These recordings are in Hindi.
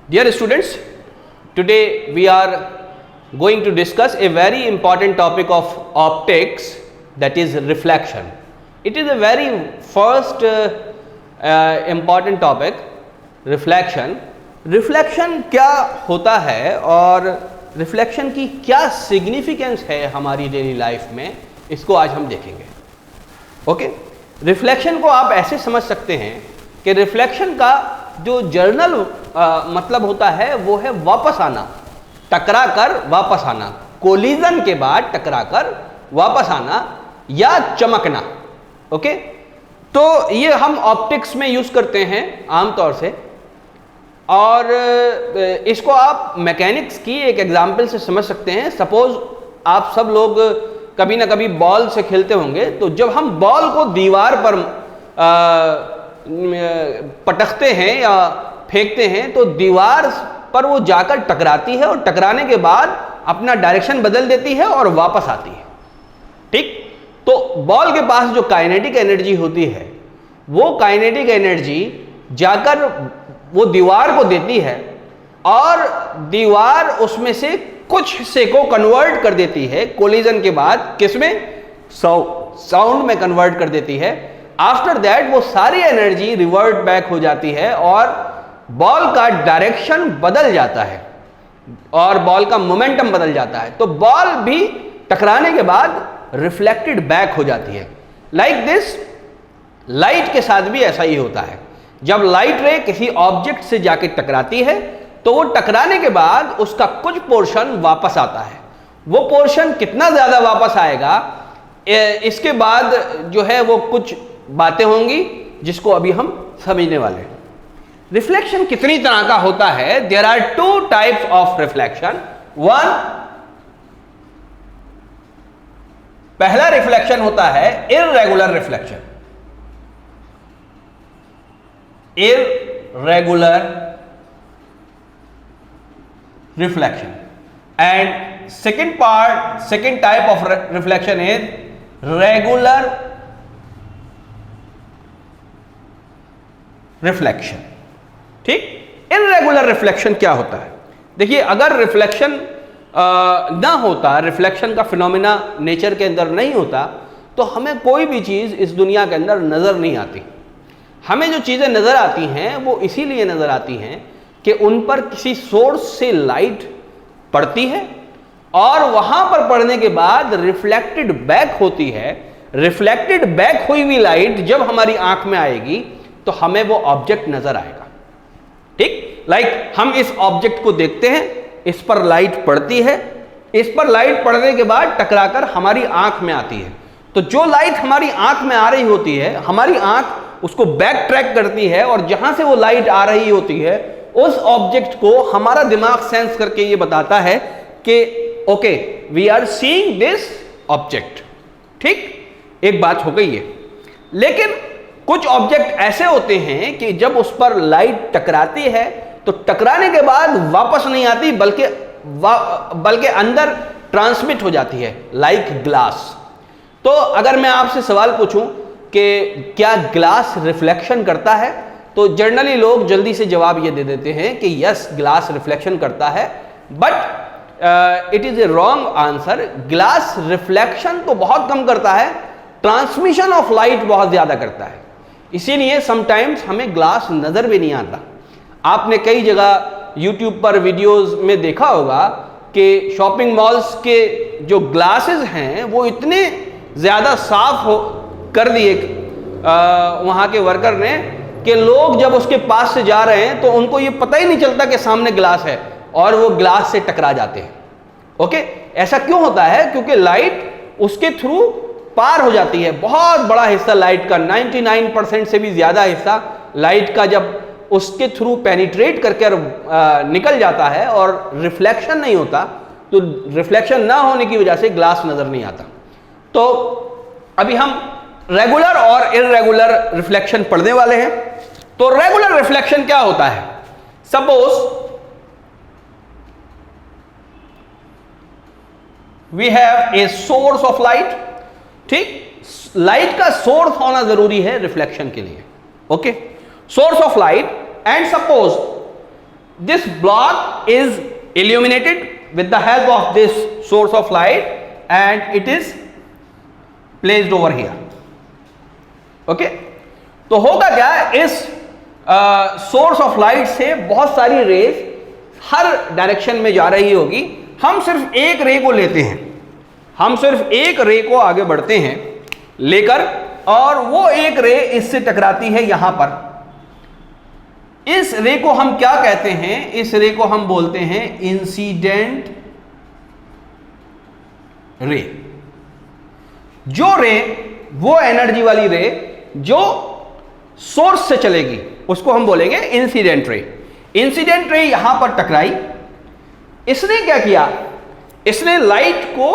Dear students, today we are going to discuss a very important topic of optics, that is reflection. It is a very first important topic, reflection. Reflection क्या होता है और रिफ्लेक्शन की क्या सिग्निफिकेंस है हमारी डेली लाइफ में, इसको आज हम देखेंगे. ओके, रिफ्लेक्शन को आप ऐसे समझ सकते हैं कि रिफ्लेक्शन का जो जर्नल मतलब होता है वो है वापस आना, टकरा कर वापस आना, कोलिजन के बाद टकरा कर वापस आना या चमकना. ओके, तो ये हम ऑप्टिक्स में यूज करते हैं आमतौर से, और इसको आप मैकेनिक्स की एक एग्जाम्पल से समझ सकते हैं. सपोज आप सब लोग कभी ना कभी बॉल से खेलते होंगे, तो जब हम बॉल को दीवार पर पटकते हैं या फेंकते हैं तो दीवार पर वो जाकर टकराती है और टकराने के बाद अपना डायरेक्शन बदल देती है और वापस आती है. ठीक, तो बॉल के पास जो काइनेटिक एनर्जी होती है वो काइनेटिक एनर्जी जाकर वो दीवार को देती है और दीवार उसमें से कुछ हिस्से को कन्वर्ट कर देती है कोलिजन के बाद, किसमें? साउंड में कन्वर्ट कर देती है. आफ्टर दैट वो सारी एनर्जी रिवर्ट बैक हो जाती है और बॉल का डायरेक्शन बदल जाता है और बॉल का मोमेंटम बदल जाता है. तो बॉल भी टकराने के बाद रिफ्लेक्टेड बैक हो जाती है. लाइक दिस, लाइट के साथ भी ऐसा ही होता है. जब लाइट रे किसी ऑब्जेक्ट से जाके टकराती है तो वो टकराने के बाद उसका कुछ पोर्शन वापस आता है. वो पोर्शन कितना ज्यादा वापस आएगा, इसके बाद जो है वो कुछ बातें होंगी जिसको अभी हम समझने वाले हैं. रिफ्लेक्शन कितनी तरह का होता है? There are two types of reflection. One, पहला रिफ्लेक्शन होता है irregular reflection. Irregular reflection. And second type of reflection is regular reflection. ठीक, इररेगुलर रिफ्लेक्शन क्या होता है? देखिए, अगर रिफ्लेक्शन ना होता, रिफ्लेक्शन का फिनोमेना नेचर के अंदर नहीं होता, तो हमें कोई भी चीज इस दुनिया के अंदर नजर नहीं आती. हमें जो चीजें नजर आती हैं वो इसीलिए नजर आती हैं कि उन पर किसी सोर्स से लाइट पड़ती है और वहां पर पड़ने के बाद रिफ्लेक्टेड बैक होती है. रिफ्लेक्टेड बैक हुई हुई लाइट जब हमारी आंख में आएगी तो हमें वो ऑब्जेक्ट नजर आएगा. ठीक, लाइक हम इस ऑब्जेक्ट को देखते हैं, इस पर लाइट पड़ती है, इस पर लाइट पड़ने के बाद टकराकर हमारी आंख में आती है. तो जो लाइट हमारी आंख में आ रही होती है, हमारी आंख उसको बैक ट्रैक करती है और जहां से वो लाइट आ रही होती है उस ऑब्जेक्ट को हमारा दिमाग सेंस करके ये बताता है कि okay, we are seeing this object. ठीक, एक बात हो गई है. लेकिन कुछ ऑब्जेक्ट ऐसे होते हैं कि जब उस पर लाइट टकराती है तो टकराने के बाद वापस नहीं आती, बल्कि अंदर ट्रांसमिट हो जाती है, लाइक ग्लास. तो अगर मैं आपसे सवाल पूछूं कि क्या ग्लास रिफ्लेक्शन करता है, तो जनरली लोग जल्दी से जवाब ये दे देते हैं कि यस, ग्लास रिफ्लेक्शन करता है. But it is a wrong answer. Glass reflection तो बहुत कम करता है, ट्रांसमिशन ऑफ लाइट बहुत ज्यादा करता है. इसीलिए समटाइम्स हमें ग्लास नजर भी नहीं आता. आपने कई जगह यूट्यूब पर वीडियोस में देखा होगा कि शॉपिंग मॉल्स के जो ग्लासेस हैं वो इतने ज्यादा साफ कर दिए वहां के वर्कर ने कि लोग जब उसके पास से जा रहे हैं तो उनको ये पता ही नहीं चलता कि सामने ग्लास है और वो ग्लास से टकरा जाते हैं. ओके, ऐसा क्यों होता है? क्योंकि लाइट उसके थ्रू पार हो जाती है. बहुत बड़ा हिस्सा लाइट का, 99% से भी ज्यादा हिस्सा लाइट का जब उसके थ्रू पेनिट्रेट करके निकल जाता है और रिफ्लेक्शन नहीं होता, तो रिफ्लेक्शन ना होने की वजह से ग्लास नजर नहीं आता. तो अभी हम रेगुलर और इररेगुलर रिफ्लेक्शन पढ़ने वाले हैं. तो रेगुलर रिफ्लेक्शन क्या होता है? Suppose we have a source of light. ठीक, लाइट का सोर्स होना जरूरी है रिफ्लेक्शन के लिए. Okay, source of light, and suppose this block is illuminated with the help of this source of light and it is placed over here. Okay, तो होगा क्या, इस सोर्स ऑफ लाइट से बहुत सारी रेज हर डायरेक्शन में जा रही होगी। हम सिर्फ एक रे को लेते हैं, हम सिर्फ एक रे को आगे बढ़ते हैं लेकर, और वो एक रे इससे टकराती है यहां पर। इस रे को हम क्या कहते हैं, इस रे को हम बोलते हैं इंसिडेंट रे। जो रे, वो एनर्जी वाली रे जो सोर्स से चलेगी उसको हम बोलेंगे इंसिडेंट रे। इंसिडेंट रे यहां पर टकराई, इसने क्या किया, इसने लाइट को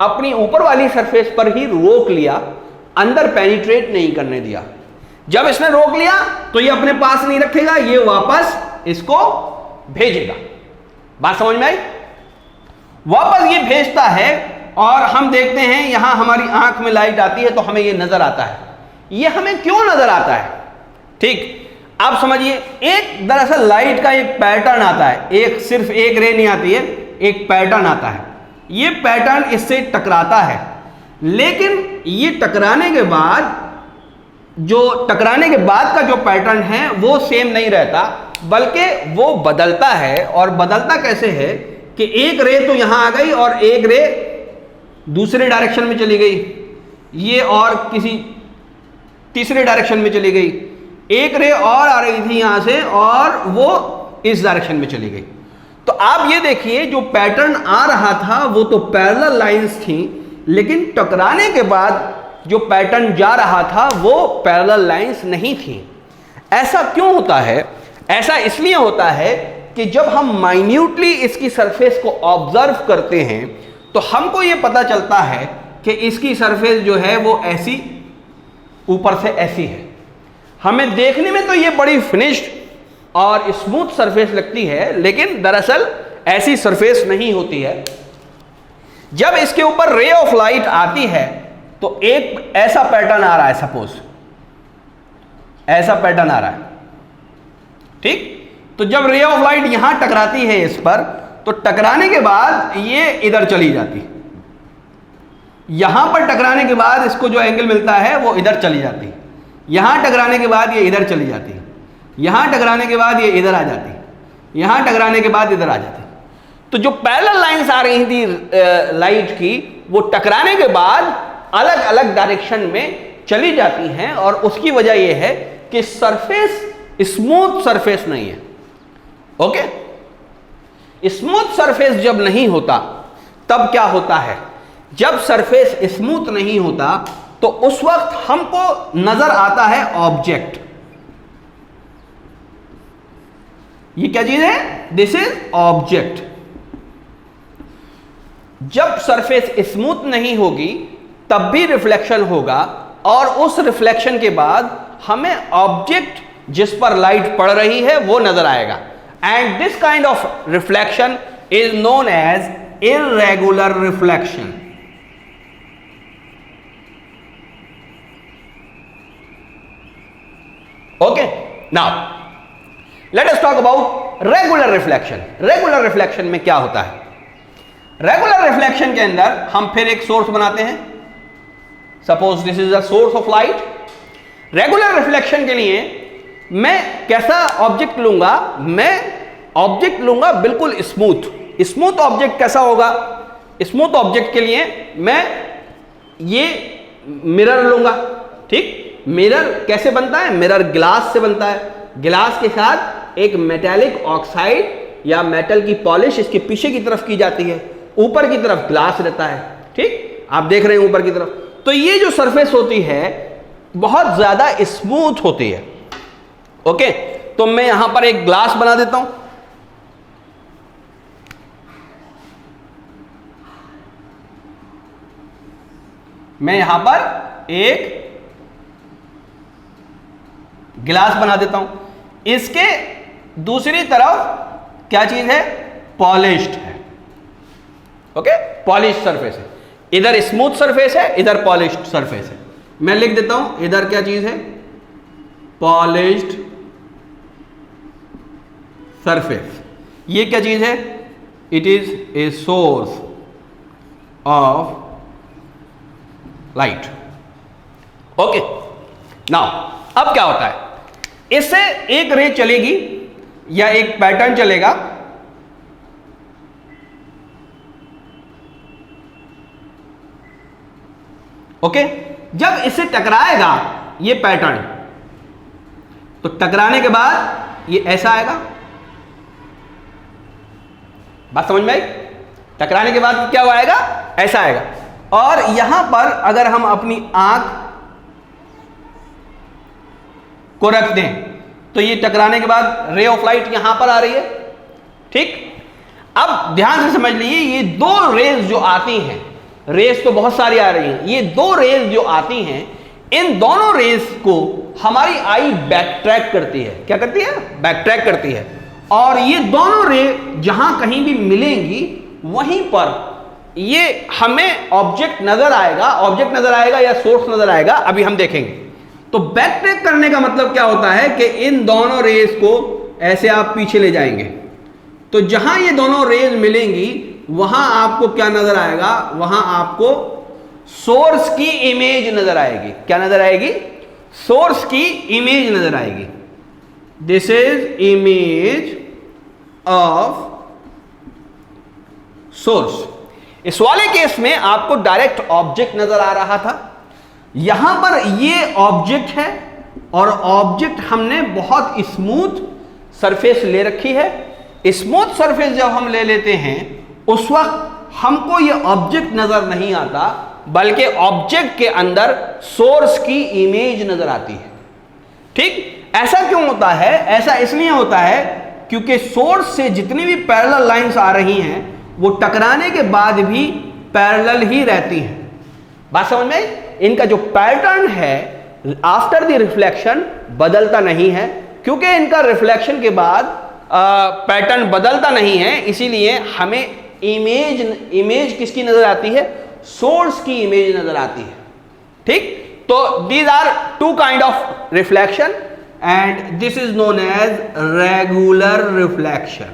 अपनी ऊपर वाली सरफेस पर ही रोक लिया, अंदर पेनिट्रेट नहीं करने दिया। जब इसने रोक लिया तो ये अपने पास नहीं रखेगा, ये वापस इसको भेजेगा। बात समझ में आई? वापस ये भेजता है और हम देखते हैं यहां हमारी आंख में लाइट आती है तो हमें ये नजर आता है। ये हमें क्यों नजर आता है? ठीक, आप समझिए, एक दरअसल लाइट का एक पैटर्न आता है, एक सिर्फ एक रे नहीं आती है, एक पैटर्न आता है। ये पैटर्न इससे टकराता है, लेकिन ये टकराने के बाद का जो पैटर्न है वो सेम नहीं रहता, बल्कि वो बदलता है। और बदलता कैसे है कि एक रे तो यहां आ गई और एक रे दूसरे डायरेक्शन में चली गई, ये और किसी तीसरे डायरेक्शन में चली गई, एक रे और आ रही थी यहां से और वो इस डायरेक्शन में चली गई। तो आप ये देखिए, जो पैटर्न आ रहा था वो तो पैरेलल लाइंस थी, लेकिन टकराने के बाद जो पैटर्न जा रहा था वो पैरेलल लाइंस नहीं थी। ऐसा क्यों होता है? ऐसा इसलिए होता है कि जब हम माइन्यूटली इसकी सरफेस को ऑब्जर्व करते हैं तो हमको ये पता चलता है कि इसकी सरफेस जो है वो ऐसी ऊपर से ऐसी है। हमें देखने में तो ये बड़ी फिनिश्ड और स्मूथ सरफेस लगती है, लेकिन दरअसल ऐसी सरफेस नहीं होती है। जब इसके ऊपर रे ऑफ लाइट आती है तो एक ऐसा पैटर्न आ रहा है, सपोज ऐसा पैटर्न आ रहा है, ठीक। तो जब रे ऑफ लाइट यहां टकराती है इस पर, तो टकराने के बाद ये इधर चली जाती, यहां पर टकराने के बाद इसको जो एंगल मिलता है वो इधर चली जाती, यहां टकराने के बाद ये इधर चली जाती, यहां टकराने के बाद ये इधर आ जाती, यहां टकराने के बाद इधर आ जाती। तो जो पैरेलल लाइंस आ रही थी लाइट की, वो टकराने के बाद अलग अलग डायरेक्शन में चली जाती हैं, और उसकी वजह यह है कि सरफेस स्मूथ सरफेस नहीं है। ओके, स्मूथ सरफेस जब नहीं होता तब क्या होता है? जब सरफेस स्मूथ नहीं होता तो उस वक्त हमको नजर आता है ऑब्जेक्ट। ये क्या चीज है? This is object. जब सरफेस स्मूथ नहीं होगी तब भी रिफ्लेक्शन होगा, और उस रिफ्लेक्शन के बाद हमें ऑब्जेक्ट जिस पर लाइट पड़ रही है वो नजर आएगा। And this kind of reflection is known as irregular reflection. Okay, now let us talk about regular reflection. Regular reflection में क्या होता है? रेगुलर रिफ्लेक्शन के अंदर हम फिर एक सोर्स बनाते हैं, suppose this is a source of light. Regular reflection के लिए मैं कैसा ऑब्जेक्ट लूंगा? मैं ऑब्जेक्ट लूंगा बिल्कुल स्मूथ। स्मूथ ऑब्जेक्ट कैसा होगा? स्मूथ ऑब्जेक्ट के लिए मैं ये मिरर लूंगा, ठीक। मिरर कैसे बनता है? मिरर ग्लास से बनता है। ग्लास के साथ एक मेटेलिक ऑक्साइड या मेटल की पॉलिश इसके पीछे की तरफ की जाती है, ऊपर की तरफ ग्लास रहता है, ठीक। आप देख रहे हैं ऊपर की तरफ। तो ये जो सरफेस होती है बहुत ज्यादा स्मूथ होती है। ओके, तो मैं यहां पर एक ग्लास बना देता हूं। मैं यहां पर एक गिलास बना देता हूं। इसके दूसरी तरफ क्या चीज है? पॉलिश्ड है। ओके, पॉलिश्ड सरफेस है। इधर स्मूथ सरफेस है, इधर पॉलिश्ड सरफेस है। मैं लिख देता हूं, इधर क्या चीज है? Polished surface. ये क्या चीज है? It is a source of light. Okay, now अब क्या होता है, इससे एक रे चलेगी या एक पैटर्न चलेगा, ओके। जब इससे टकराएगा ये पैटर्न, तो टकराने के बाद ये ऐसा आएगा। बात समझ में आई? टकराने के बाद क्या आएगा? ऐसा आएगा। और यहां पर अगर हम अपनी आंख को रख दें तो ये टकराने के बाद रे ऑफ लाइट यहां पर आ रही है, ठीक। अब ध्यान से समझ लीजिए, ये दो रेज जो आती हैं, रेज तो बहुत सारी आ रही हैं, ये दो रेज जो आती हैं, इन दोनों रेज को हमारी आई बैक ट्रैक करती है। क्या करती है? बैक ट्रैक करती है। और ये दोनों रे जहां कहीं भी मिलेंगी वहीं पर ये हमें ऑब्जेक्ट नजर आएगा। ऑब्जेक्ट नजर आएगा या सोर्स नजर आएगा, अभी हम देखेंगे। तो बैक ट्रैक करने का मतलब क्या होता है कि इन दोनों रेज को ऐसे आप पीछे ले जाएंगे, तो जहां ये दोनों रेज मिलेंगी वहां आपको क्या नजर आएगा? वहां आपको सोर्स की इमेज नजर आएगी। क्या नजर आएगी? सोर्स की इमेज नजर आएगी। This is image of source. इस वाले केस में आपको डायरेक्ट ऑब्जेक्ट नजर आ रहा था, यहां पर ये ऑब्जेक्ट है और ऑब्जेक्ट हमने बहुत स्मूथ सरफेस ले रखी है। स्मूथ सरफेस जब हम ले लेते हैं उस वक्त हमको ये ऑब्जेक्ट नजर नहीं आता, बल्कि ऑब्जेक्ट के अंदर सोर्स की इमेज नजर आती है, ठीक। ऐसा क्यों होता है? ऐसा इसलिए होता है क्योंकि सोर्स से जितनी भी पैरेलल लाइंस आ रही हैं वो टकराने के बाद भी पैरेलल ही रहती हैं। बात समझ में? इनका जो पैटर्न है आफ्टर द रिफ्लेक्शन बदलता नहीं है, क्योंकि इनका रिफ्लेक्शन के बाद पैटर्न बदलता नहीं है, इसीलिए हमें इमेज किसकी नजर आती है? सोर्स की इमेज नजर आती है, ठीक। तो these are two kind of reflection and this is known as regular reflection.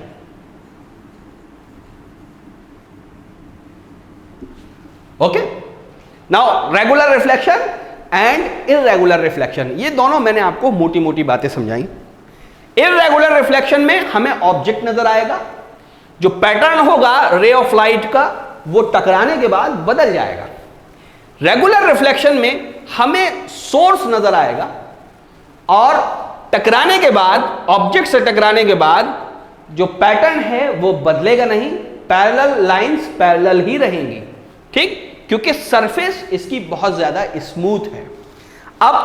Okay, now regular reflection and irregular reflection, ये दोनों मैंने आपको मोटी मोटी बातें समझाई। इररेगुलर रिफ्लेक्शन में हमें ऑब्जेक्ट नजर आएगा, जो पैटर्न होगा रे ऑफ लाइट का वो टकराने के बाद बदल जाएगा। रेगुलर रिफ्लेक्शन में हमें सोर्स नजर आएगा और टकराने के बाद, ऑब्जेक्ट से टकराने के बाद जो पैटर्न है वो बदलेगा नहीं, पैरेलल लाइंस पैरेलल ही रहेंगी, ठीक, क्योंकि सरफेस इसकी बहुत ज्यादा स्मूथ है। अब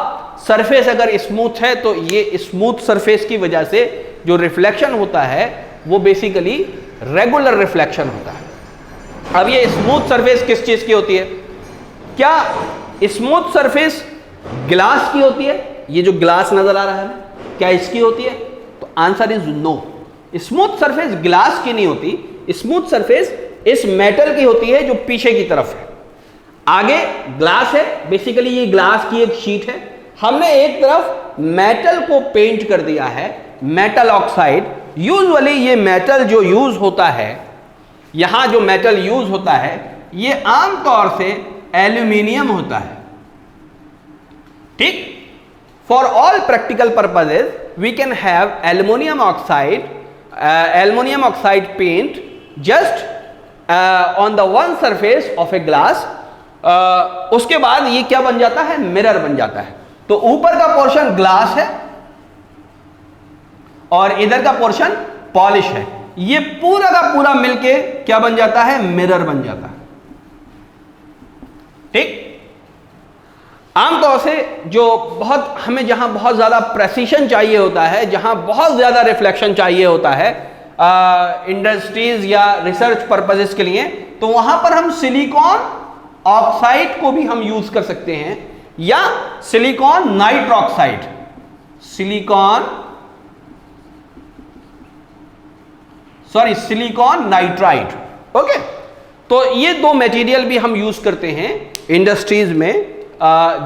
सरफेस अगर स्मूथ है तो ये स्मूथ सरफेस की वजह से जो रिफ्लेक्शन होता है वो बेसिकली रेगुलर रिफ्लेक्शन होता है। अब ये स्मूथ सरफेस किस चीज की होती है? क्या स्मूथ सरफेस ग्लास की होती है? ये जो ग्लास नजर आ रहा है क्या इसकी होती है? तो answer is no. Smooth surface glass की नहीं होती, स्मूथ सरफेस इस मेटल की होती है जो पीछे की तरफ है। आगे ग्लास है, बेसिकली ये ग्लास की एक शीट है, हमने एक तरफ मेटल को पेंट कर दिया है, मेटल ऑक्साइड। यूजुअली ये मेटल जो यूज होता है, यहां जो मेटल यूज होता है ये आमतौर से एल्यूमिनियम होता है, ठीक। For all practical purposes we can have aluminium oxide paint just on the one surface of a glass. उसके बाद ये क्या बन जाता है? मिरर बन जाता है। तो ऊपर का पोर्शन ग्लास है और इधर का पोर्शन पॉलिश है, ये पूरा का पूरा मिलके क्या बन जाता है? मिरर बन जाता है, ठीक। आमतौर से जो बहुत हमें जहां बहुत ज्यादा प्रेसिशन चाहिए होता है, जहां बहुत ज्यादा रिफ्लेक्शन चाहिए होता है इंडस्ट्रीज या रिसर्च पर्पसेस के लिए, तो वहां पर हम सिलिकॉन ऑक्साइड को भी हम यूज कर सकते हैं या सिलिकॉन नाइट्रोक्साइड, सिलिकॉन नाइट्राइड। ओके, तो ये दो मटेरियल भी हम यूज करते हैं इंडस्ट्रीज में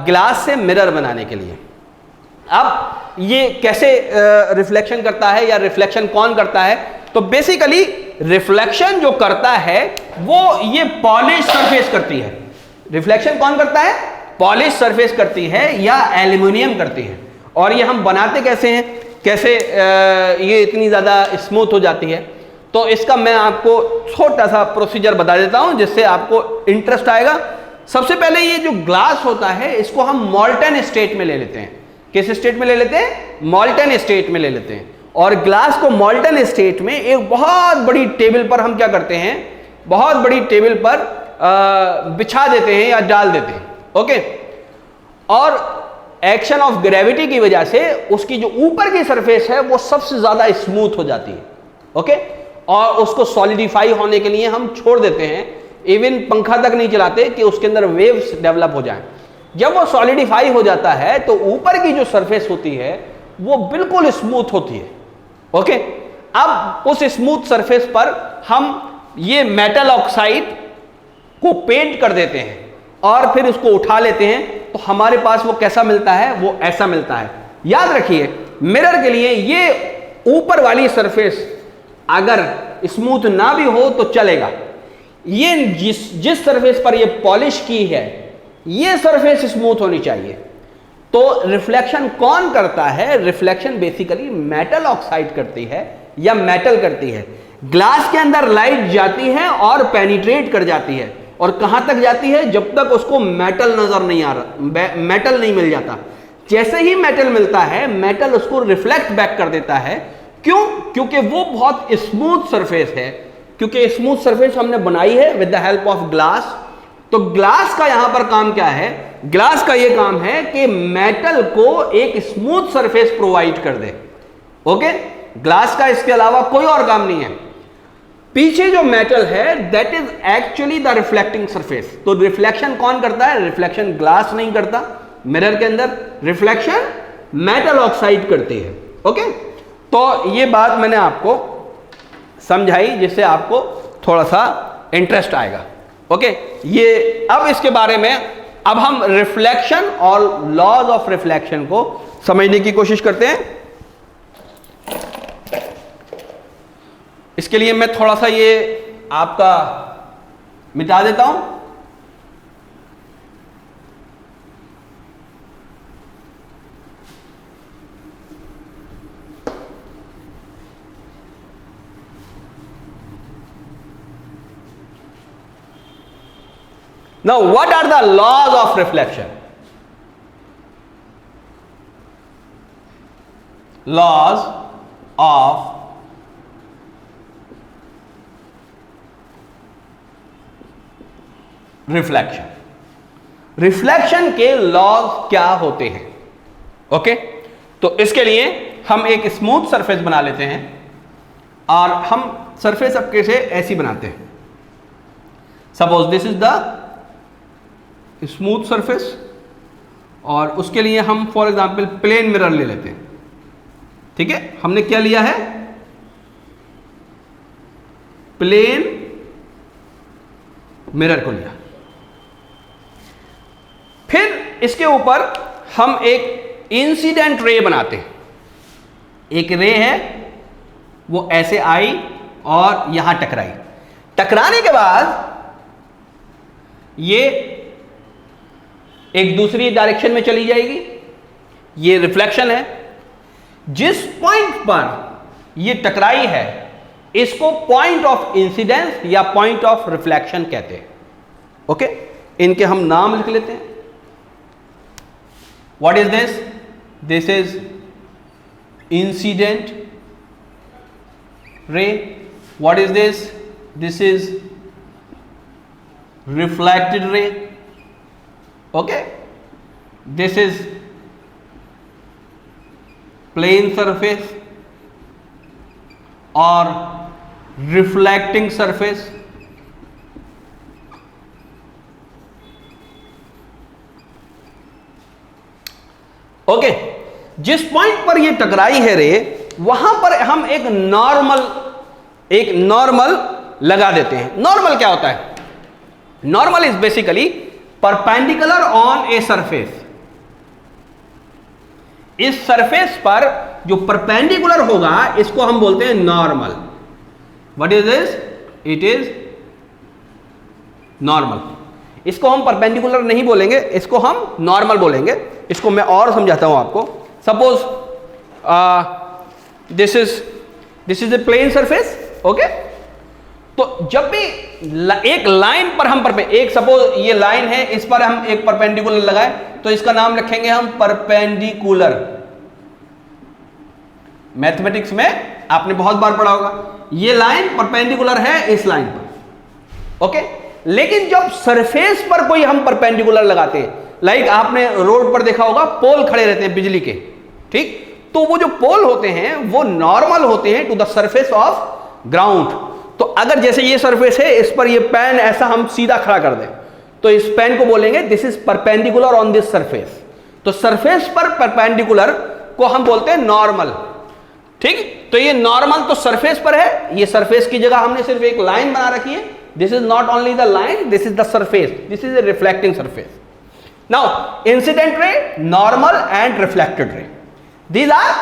ग्लास से मिरर बनाने के लिए। अब ये कैसे रिफ्लेक्शन करता है या रिफ्लेक्शन कौन करता है? तो बेसिकली रिफ्लेक्शन जो करता है वो ये पॉलिश सरफेस करती है। रिफ्लेक्शन कौन करता है? पॉलिश सरफेस करती है या एल्यूमिनियम करती है। और ये हम बनाते कैसे हैं, कैसे ये इतनी ज़्यादा स्मूथ हो जाती है, तो इसका मैं आपको छोटा सा प्रोसीजर बता देता हूं जिससे आपको इंटरेस्ट आएगा। सबसे पहले ये जो ग्लास होता है इसको हम मॉल्टन स्टेट में ले लेते हैं। किस स्टेट में ले लेते हैं? मॉल्टन स्टेट में ले लेते हैं। और ग्लास को मॉल्टन स्टेट में एक बहुत बड़ी टेबल पर हम क्या करते हैं, बहुत बड़ी टेबल पर बिछा देते हैं या डाल देते हैं। ओके, और एक्शन ऑफ ग्रेविटी की वजह से उसकी जो ऊपर की सरफेस है वो सबसे ज्यादा स्मूथ हो जाती है। ओके, और उसको सॉलिडिफाई होने के लिए हम छोड़ देते हैं, इवन पंखा तक नहीं चलाते कि उसके अंदर वेव्स डेवलप हो जाएं। जब वो सॉलिडिफाई हो जाता है तो ऊपर की जो सरफेस होती है वो बिल्कुल स्मूथ होती है। ओके, अब उस स्मूथ सरफेस पर हम ये मेटल ऑक्साइड को पेंट कर देते हैं और फिर उसको उठा लेते हैं, तो हमारे पास वो कैसा मिलता है? वो ऐसा मिलता है। याद रखिए, मिरर के लिए ये ऊपर वाली सरफेस अगर स्मूथ ना भी हो तो चलेगा। ये जिस सरफेस पर ये पॉलिश की है ये सरफेस स्मूथ होनी चाहिए। तो रिफ्लेक्शन कौन करता है? रिफ्लेक्शन बेसिकली मेटल ऑक्साइड करती है या मेटल करती है। ग्लास के अंदर लाइट जाती है और पेनिट्रेट कर जाती है, और कहां तक जाती है? जब तक उसको मेटल नजर नहीं आ रहा, मेटल नहीं मिल जाता। जैसे ही मेटल मिलता है, मेटल उसको रिफ्लेक्ट बैक कर देता है। क्यों? क्योंकि वो बहुत स्मूथ सरफेस है, क्योंकि स्मूथ सरफेस हमने बनाई है with the help of glass. तो ग्लास का यहां पर काम क्या है? ग्लास का यह काम है कि मेटल को एक स्मूथ सरफेस प्रोवाइड कर दे। ओके, ग्लास का इसके अलावा कोई और काम नहीं है। पीछे जो मेटल है that is actually the reflecting surface. तो रिफ्लेक्शन कौन करता है? रिफ्लेक्शन ग्लास नहीं करता। मिरर के अंदर रिफ्लेक्शन मेटल ऑक्साइड करती है। ओके, तो ये बात मैंने आपको समझाई जिससे आपको थोड़ा सा इंटरेस्ट आएगा। ओके, ये अब इसके बारे में अब हम रिफ्लेक्शन और लॉज ऑफ रिफ्लेक्शन को समझने की कोशिश करते हैं। इसके लिए मैं थोड़ा सा ये आपका मिटा देता हूं। Now, what are the laws of reflection? Laws of reflection. Reflection के लॉज क्या होते हैं? ओके, तो इसके लिए हम एक स्मूथ सरफेस बना लेते हैं, और हम सरफेस अब कैसे ऐसी बनाते हैं। Suppose this is the smooth surface, और उसके लिए हम फॉर एग्जांपल प्लेन मिरर ले लेते हैं। ठीक है, हमने क्या लिया है? प्लेन मिरर को लिया। फिर इसके ऊपर हम एक इंसिडेंट रे बनाते हैं। एक रे है वो ऐसे आई और यहां टकराई। टकराने के बाद ये एक दूसरी डायरेक्शन में चली जाएगी। ये रिफ्लेक्शन है। जिस पॉइंट पर ये टकराई है इसको पॉइंट ऑफ इंसिडेंस या पॉइंट ऑफ रिफ्लेक्शन कहते हैं। ओके, इनके हम नाम लिख लेते हैं। What is this? This is incident ray. What is this? This is reflected ray. Okay, this is plane surface और रिफ्लेक्टिंग सरफेस। ओके, जिस पॉइंट पर ये टकराई है रे, वहां पर हम एक नॉर्मल लगा देते हैं। नॉर्मल क्या होता है? Normal is basically perpendicular on a surface. इस सरफेस पर जो परपेंडिकुलर होगा इसको हम बोलते हैं normal. What is this? It is normal. इसको हम परपेंडिकुलर नहीं बोलेंगे, इसको हम नॉर्मल बोलेंगे। इसको मैं और समझाता हूं आपको। Suppose this is a plane surface, okay. तो जब भी एक लाइन पर हम एक सपोज ये लाइन है, इस पर हम एक परपेंडिकुलर लगाए तो इसका नाम रखेंगे हम परपेंडिकुलर। मैथमेटिक्स में आपने बहुत बार पढ़ा होगा, ये लाइन परपेंडिकुलर है इस लाइन पर, ओके। लेकिन जब सरफेस पर कोई हम परपेंडिकुलर लगाते हैं, लाइक आपने रोड पर देखा होगा पोल खड़े रहते हैं बिजली के, ठीक। तो वो जो पोल होते हैं वो नॉर्मल होते हैं to the surface of ground. तो अगर जैसे ये सरफेस है, इस पर ये पेन ऐसा हम सीधा खड़ा कर दें तो इस पेन को बोलेंगे this is perpendicular on this surface. तो सरफेस पर परपेंडिकुलर को हम बोलते हैं नॉर्मल, ठीक। तो ये नॉर्मल तो सरफेस पर है, ये सरफेस की जगह हमने सिर्फ एक लाइन बना रखी है। This is not only the line, this is the surface, this is A reflecting surface. Now incident ray, normal and reflected रे, these are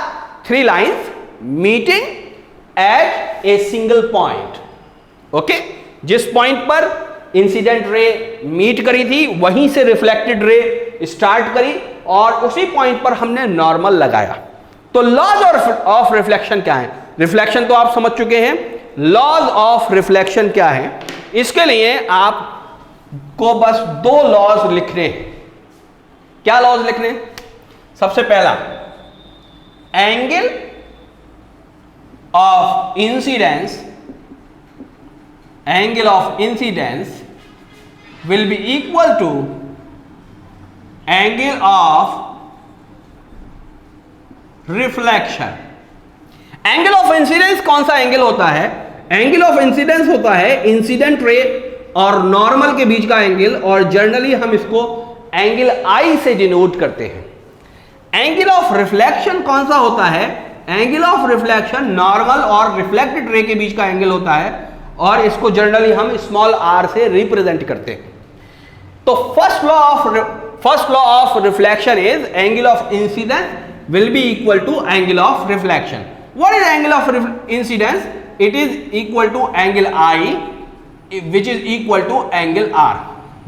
three lines meeting at a single point, okay। जिस पॉइंट पर इंसिडेंट रे मीट करी थी वहीं से रिफ्लेक्टेड रे स्टार्ट करी और उसी पॉइंट पर हमने नॉर्मल लगाया। तो लॉज ऑफ रिफ्लेक्शन क्या है? रिफ्लेक्शन तो आप समझ चुके हैं। लॉज ऑफ रिफ्लेक्शन क्या है? इसके लिए आपको बस दो लॉज लिखने हैं। क्या लॉज लिखने? सबसे पहला, angle of incidence will be equal to angle of reflection। Angle of incidence कौन सा एंगल होता है? एंगल ऑफ इंसिडेंस होता है इंसिडेंट रे और नॉर्मल के बीच का एंगल, और जनरली हम इसको एंगल आई से डिनोट करते हैं। एंगल ऑफ रिफ्लेक्शन कौन सा होता है? एंगल ऑफ रिफ्लेक्शन नॉर्मल और रिफ्लेक्टेड रे के बीच का एंगल होता है और इसको जनरली हम स्मॉल r से रिप्रेजेंट करते हैं। तो first law of reflection is angle of incidence will be equal to angle of reflection. What is angle of incidence? It is equal to angle I which is equal to angle R।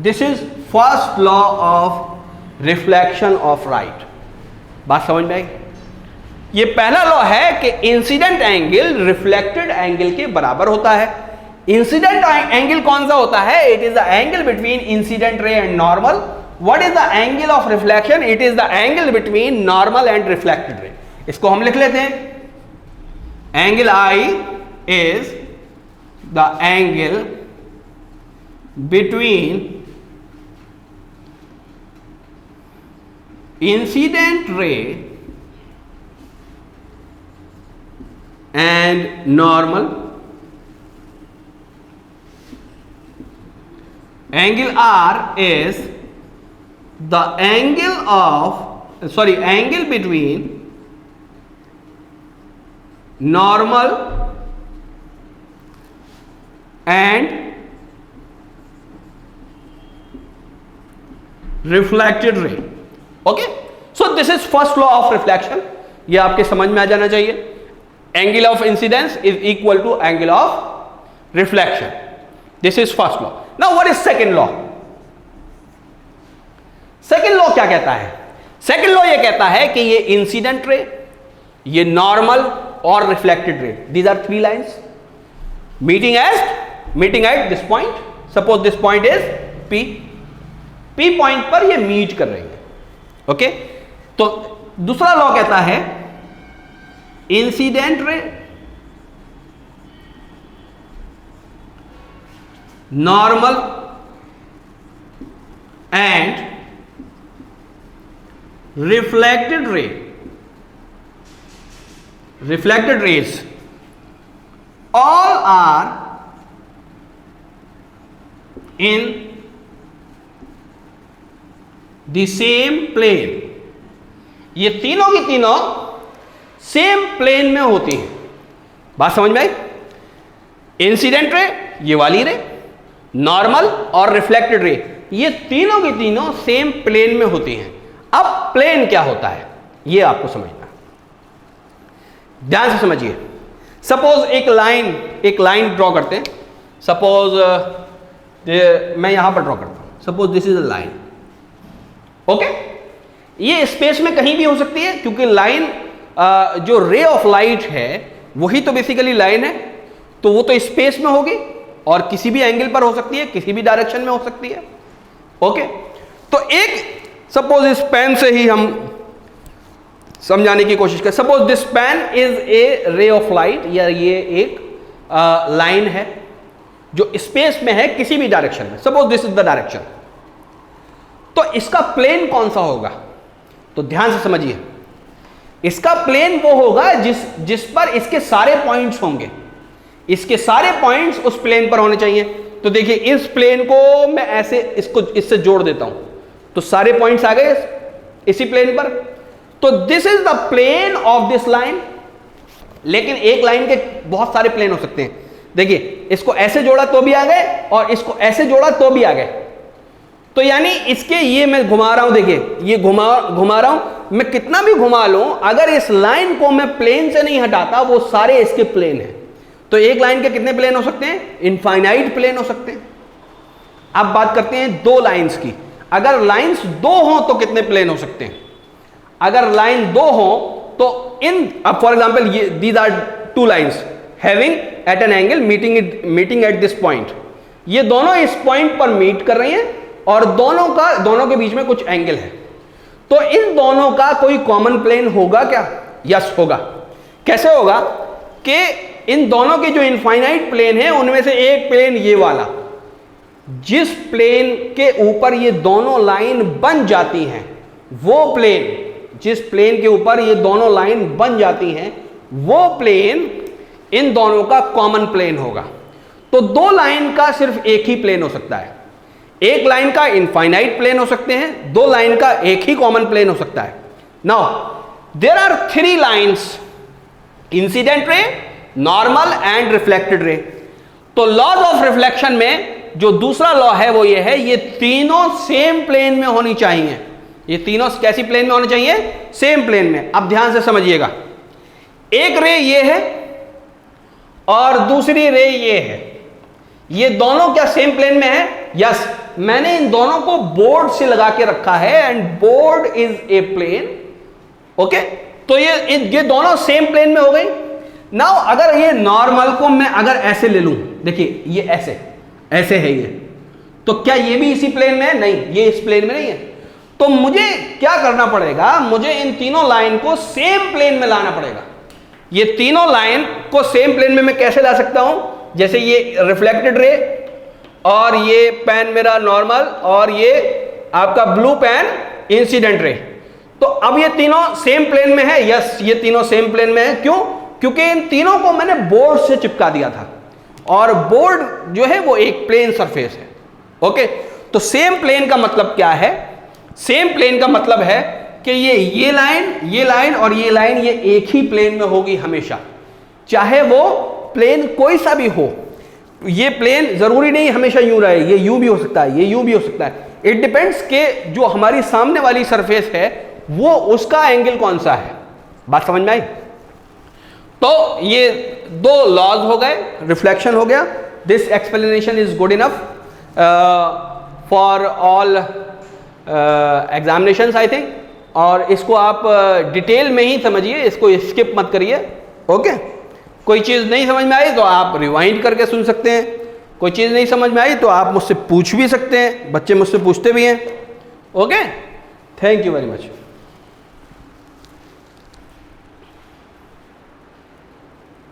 This is first law of reflection of light। बात समझ में आई? ये पहला लॉ है कि इंसिडेंट एंगल रिफ्लेक्टेड एंगल के बराबर होता है। इंसिडेंट एंगल कौन सा होता है? It is the angle between incident ray and normal. What is the angle of reflection? It is the angle between normal and reflected रे। इसको हम लिख लेते हैं, angle I is the angle between incident ray and normal। Angle R is the angle between normal and reflected ray। Okay, so this is first law of reflection. ये आपके समझ में आ जाना चाहिए। Angle of incidence is equal to angle of reflection. This is first law. Now what is second law? Second law क्या कहता है? सेकंड लॉ ये कहता है कि ये इंसिडेंट रे, ये नॉर्मल और reflected ray, these are three lines meeting at this point. Suppose this point is P point पर ये मीट कर रही है, ओके। तो दूसरा लॉ कहता है incident ray, normal and reflected rays all are in the same plane। ये तीनों की तीनों सेम प्लेन में होती हैं। बात समझ में आई? इंसिडेंट रे, ये वाली रे, नॉर्मल और रिफ्लेक्टेड रे, ये तीनों की तीनों सेम प्लेन में होती हैं। अब प्लेन क्या होता है ये आपको समझना, ध्यान से समझिए। सपोज एक लाइन ड्रॉ करते हैं। सपोज मैं यहां पर ड्रॉ करता हूं। Suppose this is a line, okay. ये स्पेस में कहीं भी हो सकती है, क्योंकि लाइन जो रे ऑफ लाइट है वही तो बेसिकली लाइन है, तो वो तो स्पेस में होगी और किसी भी एंगल पर हो सकती है, किसी भी डायरेक्शन में हो सकती है, ओके। तो एक सपोज इस पेन से ही हम समझाने की कोशिश करें। Suppose this pen is a ray of light, या ये एक लाइन है जो स्पेस में है किसी भी डायरेक्शन में। Suppose this is the direction, तो इसका प्लेन कौन सा होगा? तो ध्यान से समझिए, इसका प्लेन वो होगा जिस पर इसके सारे पॉइंट्स होंगे। इसके सारे पॉइंट्स उस प्लेन पर होने चाहिए। तो देखिए, इस प्लेन को मैं ऐसे इससे जोड़ देता हूं, तो सारे पॉइंट्स आ गए इसी प्लेन पर। तो this is the plane of this line. लेकिन एक लाइन के बहुत सारे प्लेन हो सकते हैं। देखिए, इसको ऐसे जोड़ा तो भी आ गए और इसको ऐसे जोड़ा तो भी आ गए। तो यानी इसके ये मैं घुमा रहा हूं, देखिए ये घुमा रहा हूं, मैं कितना भी घुमा लूं, अगर इस लाइन को मैं प्लेन से नहीं हटाता, वो सारे इसके प्लेन हैं। तो एक लाइन के कितने प्लेन हो सकते हैं? इनफाइनाइट प्लेन हो सकते हैं। अब बात करते हैं दो लाइंस की। अगर लाइंस दो हो तो कितने प्लेन हो सकते हैं? अगर लाइन दो हो तो अब फॉर एग्जांपल ये these are two lines having at an angle meeting at this point. ये दोनों इस पॉइंट पर मीट कर रही हैं और दोनों के बीच में कुछ एंगल है। तो इन दोनों का कोई कॉमन प्लेन होगा क्या? यस होगा। कैसे होगा? कि इन दोनों के जो इनफाइनाइट प्लेन है उनमें से एक प्लेन ये वाला, जिस प्लेन के ऊपर ये दोनों लाइन बन जाती हैं, वो प्लेन, जिस प्लेन के ऊपर ये दोनों लाइन बन जाती हैं, वो प्लेन इन दोनों का कॉमन प्लेन होगा। तो दो लाइन का सिर्फ एक ही प्लेन हो सकता है। एक लाइन का इनफाइनाइट प्लेन हो सकते हैं, दो लाइन का एक ही कॉमन प्लेन हो सकता है। Now there are three lines, incident ray, normal and reflected ray. तो लॉज ऑफ रिफ्लेक्शन में जो दूसरा लॉ है वो ये है, ये तीनों सेम प्लेन में होनी चाहिए। ये तीनों कैसी प्लेन में होनी चाहिए? सेम प्लेन में। अब ध्यान से समझिएगा, एक रे ये है और दूसरी रे ये है। ये दोनों क्या सेम प्लेन में है? यस। मैंने इन दोनों को बोर्ड से लगा के रखा है and board is a plane, okay. तो ये दोनों सेम प्लेन में हो गई। नाउ अगर ये नॉर्मल को मैं अगर ऐसे ले लूं, देखिए ये ऐसे है ये, तो क्या ये भी इसी प्लेन में है? नहीं, ये इस प्लेन में नहीं है। तो मुझे क्या करना पड़ेगा? मुझे इन तीनों लाइन को सेम प्लेन में लाना पड़ेगा। ये तीनों लाइन को सेम प्लेन में मैं कैसे ला सकता हूं? जैसे ये रिफ्लेक्टेड रे और ये पेन मेरा नॉर्मल और ये आपका ब्लू पेन इंसिडेंट रे। तो अब ये तीनों सेम प्लेन में है। यस, ये तीनों सेम प्लेन में है। क्यों? क्योंकि इन तीनों को मैंने बोर्ड से चिपका दिया था और बोर्ड जो है वो एक प्लेन सरफेस है, ओके। तो सेम प्लेन का मतलब क्या है? सेम प्लेन का मतलब है कि ये लाइन और ये लाइन ये एक ही प्लेन में होगी हमेशा, चाहे वो प्लेन कोई सा भी हो। ये प्लेन जरूरी नहीं हमेशा यूं रहे, ये यूं भी हो सकता है, ये यूं भी हो सकता है। इट डिपेंड्स के जो हमारी सामने वाली सरफेस है वो उसका एंगल कौन सा है। बात समझ में आई? तो ये दो लॉज हो गए, रिफ्लेक्शन हो गया। This explanation is good enough for all examinations I think. और इसको आप डिटेल में ही समझिए, इसको स्किप मत करिए, ओके। कोई चीज़ नहीं समझ में आई तो आप रिवाइंड करके सुन सकते हैं। कोई चीज़ नहीं समझ में आई तो आप मुझसे पूछ भी सकते हैं, बच्चे मुझसे पूछते भी हैं, okay. Thank you very much.